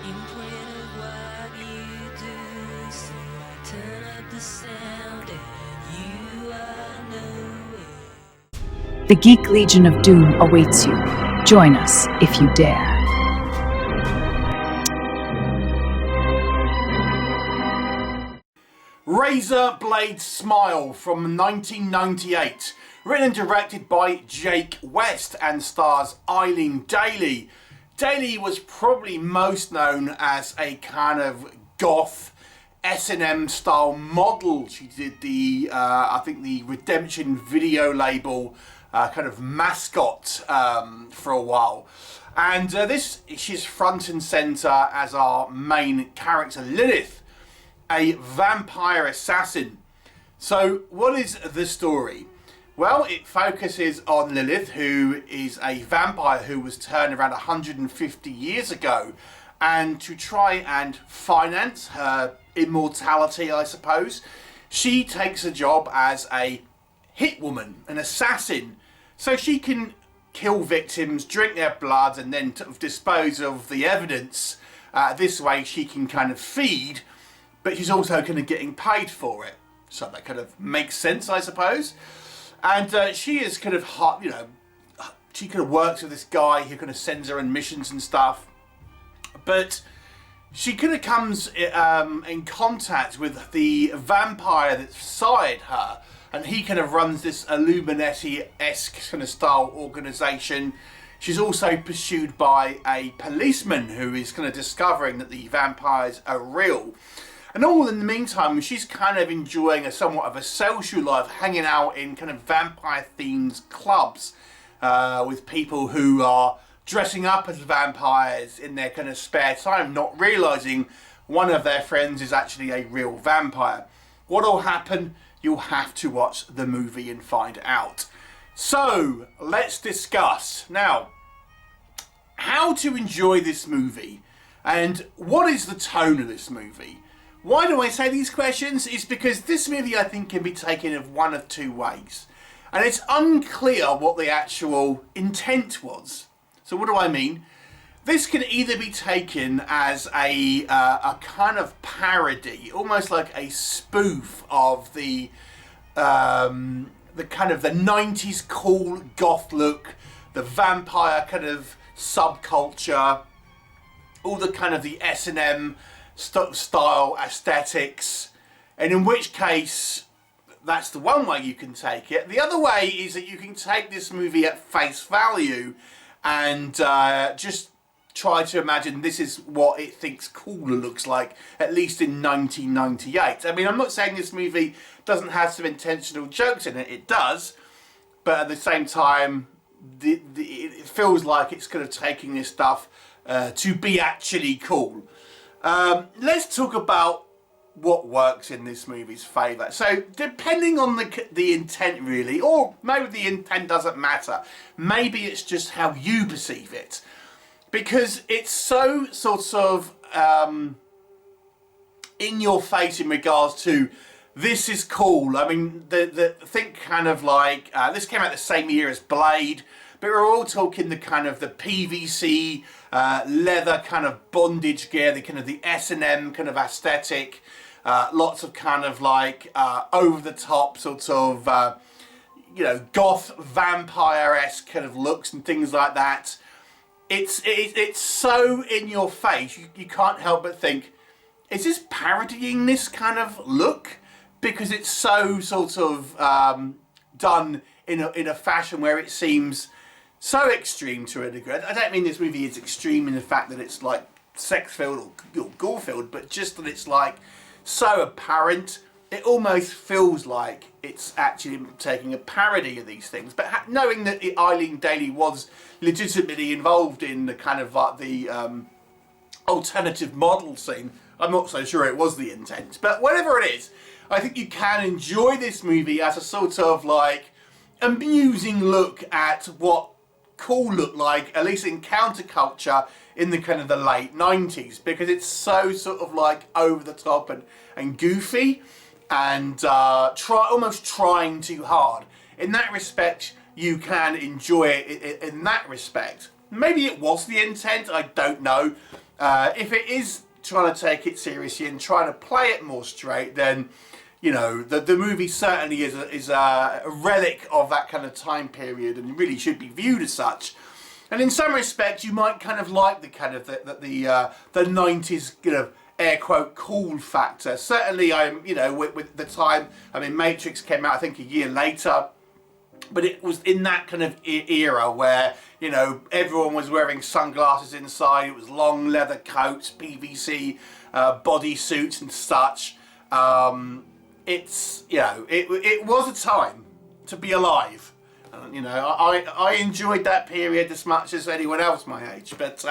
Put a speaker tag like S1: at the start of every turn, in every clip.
S1: imprint of what you do. So I turn up the sound and you are nowhere.
S2: The Geek Legion of Doom awaits you. Join us if you dare.
S3: Razor Blade Smile from 1998, written and directed by Jake West and stars Eileen Daly. Daly was probably most known as a kind of goth S&M style model. She did the, I think the Redemption video label kind of mascot for a while. And she's front and centre as our main character, Lilith, a vampire assassin. So what is the story? Well, it focuses on Lilith, who is a vampire who was turned around 150 years ago, and to try and finance her immortality, I suppose, she takes a job as a hitwoman, an assassin, so she can kill victims, drink their blood, and then dispose of the evidence. This way she can kind of feed, but she's also kind of getting paid for it. So that kind of makes sense, I suppose. And she is kind of hot, you know, she kind of works with this guy who kind of sends her on missions and stuff. But she kind of comes in contact with the vampire that's beside her. And he kind of runs this Illuminati-esque kind of style organisation. She's also pursued by a policeman who is kind of discovering that the vampires are real. And all in the meantime, she's kind of enjoying somewhat of a social life, hanging out in kind of vampire-themed clubs with people who are dressing up as vampires in their kind of spare time, not realising one of their friends is actually a real vampire. What will happen? You'll have to watch the movie and find out. So, let's discuss. Now, how to enjoy this movie and what is the tone of this movie? Why do I say these questions? It's because this movie, I think, can be taken in one of two ways. And it's unclear what the actual intent was. So what do I mean? This can either be taken as a kind of parody, almost like a spoof of the kind of the 90s cool goth look, the vampire kind of subculture, all the kind of the S&M style aesthetics, and in which case that's the one way you can take it. The other way is that you can take this movie at face value and just try to imagine this is what it thinks cooler looks like, at least in 1998. I mean, I'm not saying this movie doesn't have some intentional jokes in it, it does, but at the same time it feels like it's kind of taking this stuff to be actually cool. Let's talk about what works in this movie's favour. So, depending on the intent, really, or maybe the intent doesn't matter. Maybe it's just how you perceive it, because it's so sort of in your face in regards to this is cool. I mean, think kind of like this came out the same year as Blade. But we're all talking the kind of the PVC leather kind of bondage gear, the kind of the S&M kind of aesthetic, lots of kind of like over the top sort of you know, goth vampire-esque kind of looks and things like that. It's so in your face, you can't help but think, is this parodying this kind of look? Because it's so sort of done in a fashion where it seems so extreme to a degree. I don't mean this movie is extreme in the fact that it's like sex-filled or gore-filled, but just that it's like so apparent. It almost feels like it's actually taking a parody of these things. But knowing that Eileen Daly was legitimately involved in the kind of like the alternative model scene, I'm not so sure it was the intent. But whatever it is, I think you can enjoy this movie as a sort of like amusing look at what cool looked like, at least in counterculture in the kind of the late 90s, because it's so sort of like over the top and goofy and almost trying too hard. In that respect, you can enjoy it in that respect. Maybe it was the intent, I don't know. If it is trying to take it seriously and trying to play it more straight, then you know the movie certainly is a relic of that kind of time period and really should be viewed as such. And in some respects, you might kind of like the kind of the 90s kind of air quote cool factor. Certainly, with the time. I mean, Matrix came out I think a year later. But it was in that kind of era where, you know, everyone was wearing sunglasses inside. It was long leather coats, PVC bodysuits and such. It was a time to be alive. You know, I enjoyed that period as much as anyone else my age. But,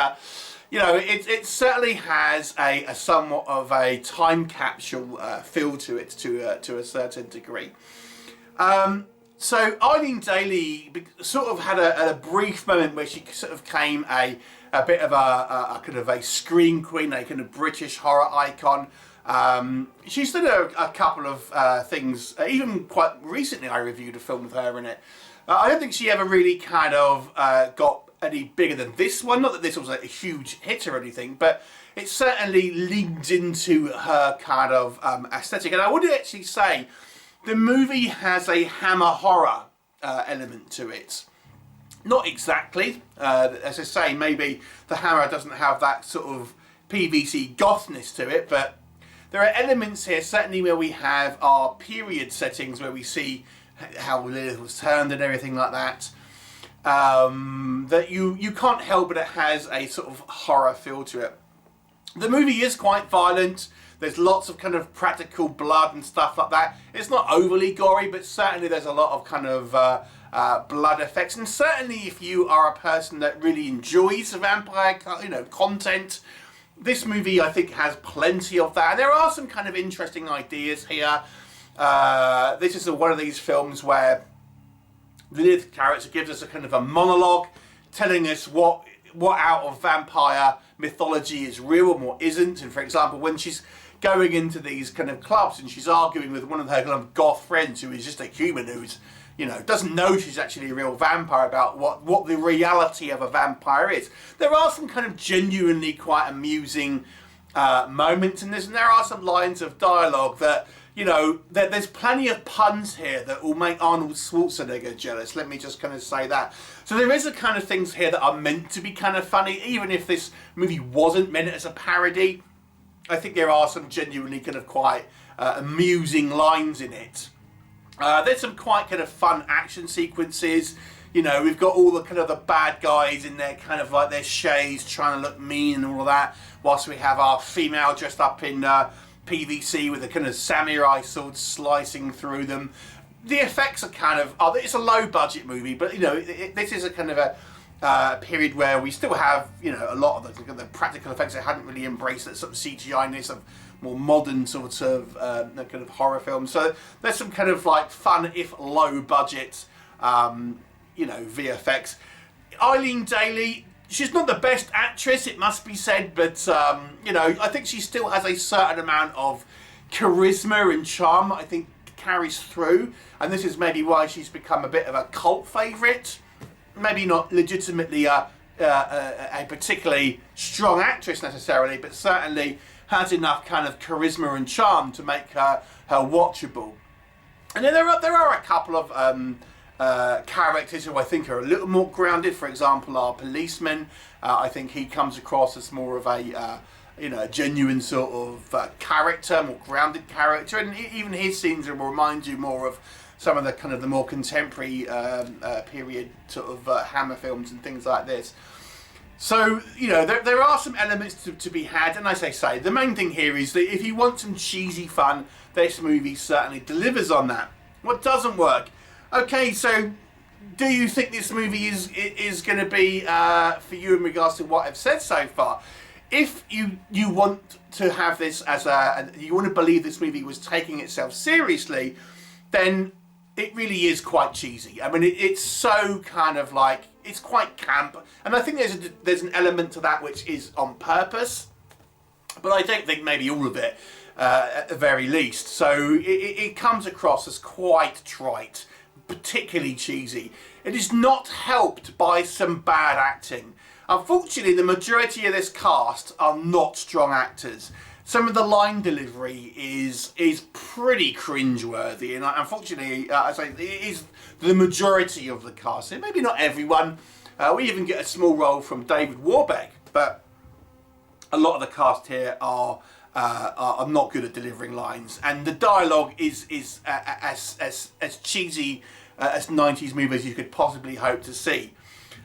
S3: you know, it certainly has a somewhat of a time capsule feel to it to a certain degree. So Eileen Daly sort of had a brief moment where she sort of came a bit of a kind of a screen queen, a kind of British horror icon. She's done a couple of things. Even quite recently, I reviewed a film with her in it. I don't think she ever really kind of got any bigger than this one. Not that this was a huge hit or anything, but it certainly leaned into her kind of aesthetic. And I would actually say the movie has a hammer horror element to it. Not exactly. As I say, maybe the hammer doesn't have that sort of PVC gothness to it, but there are elements here, certainly where we have our period settings, where we see how Lilith was turned and everything like that, that you can't help but it has a sort of horror feel to it. The movie is quite violent. There's lots of kind of practical blood and stuff like that. It's not overly gory, but certainly there's a lot of kind of blood effects. And certainly if you are a person that really enjoys vampire, content, this movie I think has plenty of that. And there are some kind of interesting ideas here. This is one of these films where the lead character gives us a kind of a monologue, telling us what out of vampire mythology is real and what isn't. And for example, when she's going into these kind of clubs and she's arguing with one of her kind of goth friends who is just a human who's, you know, doesn't know she's actually a real vampire, about what the reality of a vampire is. There are some kind of genuinely quite amusing moments in this, and there are some lines of dialogue that, you know, there's plenty of puns here that will make Arnold Schwarzenegger jealous. Let me just kind of say that. So there is a kind of things here that are meant to be kind of funny, even if this movie wasn't meant as a parody. I think there are some genuinely kind of quite amusing lines in it. There's some quite kind of fun action sequences. You know, we've got all the kind of the bad guys in their kind of like their shades trying to look mean and all of that, whilst we have our female dressed up in PVC with a kind of samurai sword slicing through them. The effects are kind of, it's a low budget movie, but you know, this is a kind of a period where we still have, you know, a lot of the practical effects that hadn't really embraced that sort of CGI-ness of more modern sort of kind of horror films. So there's some kind of like fun, if low budget, VFX. Eileen Daly, she's not the best actress, it must be said, but I think she still has a certain amount of charisma and charm I think carries through, and this is maybe why she's become a bit of a cult favourite. Maybe not legitimately a particularly strong actress necessarily, but certainly has enough kind of charisma and charm to make her watchable. And then there are a couple of characters who I think are a little more grounded. For example, our policeman. I think he comes across as more of a genuine sort of character, more grounded character, and even his scenes will remind you more of some of the kind of the more contemporary period sort of Hammer films and things like this. So, you know, there are some elements to be had, and as I say, the main thing here is that if you want some cheesy fun, this movie certainly delivers on that. What doesn't work? Okay, so do you think this movie is going to be for you in regards to what I've said so far? If you want to have this as you want to believe this movie was taking itself seriously, then it really is quite cheesy. I mean, it's so kind of like, it's quite camp, and I think there's an element to that which is on purpose, but I don't think maybe all of it at the very least. So it comes across as quite trite, particularly cheesy. It is not helped by some bad acting. Unfortunately, the majority of this cast are not strong actors. Some of the line delivery is pretty cringeworthy, and unfortunately, I say it is the majority of the cast. So maybe not everyone. We even get a small role from David Warbeck, but a lot of the cast here are not good at delivering lines, and the dialogue is as cheesy as 90s movies you could possibly hope to see.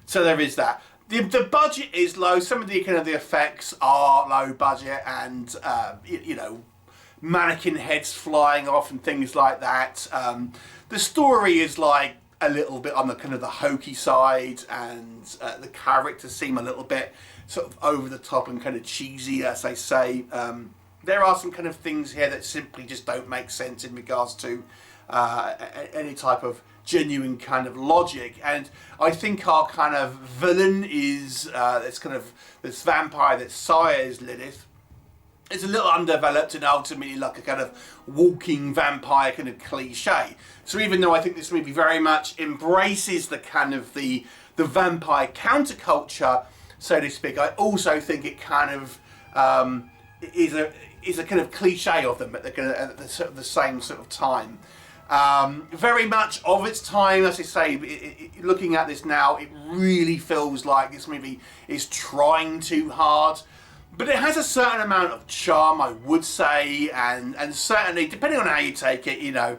S3: So there is that. The budget is low. Some of the kind of the effects are low budget, and you know, mannequin heads flying off and things like that. The story is like a little bit on the kind of the hokey side, and the characters seem a little bit sort of over the top and kind of cheesy, as they say. There are some kind of things here that simply just don't make sense in regards to any type of genuine kind of logic, and I think our kind of villain is this vampire that sires Lilith. It's a little undeveloped and ultimately like a kind of walking vampire kind of cliche. So even though I think this movie very much embraces the kind of the vampire counterculture, so to speak, I also think it kind of is a kind of cliche of them at the same sort of time. Very much of its time, as I say, looking at this now, it really feels like this movie is trying too hard. But it has a certain amount of charm, I would say, and certainly, depending on how you take it, you know,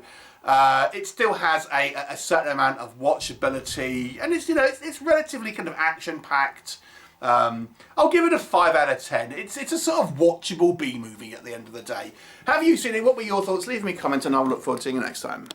S3: it still has a certain amount of watchability, and it's, you know, it's relatively kind of action-packed. I'll give it a 5 out of 10. It's a sort of watchable B movie at the end of the day. Have you seen it? What were your thoughts? Leave me a comment and I'll look forward to seeing you next time.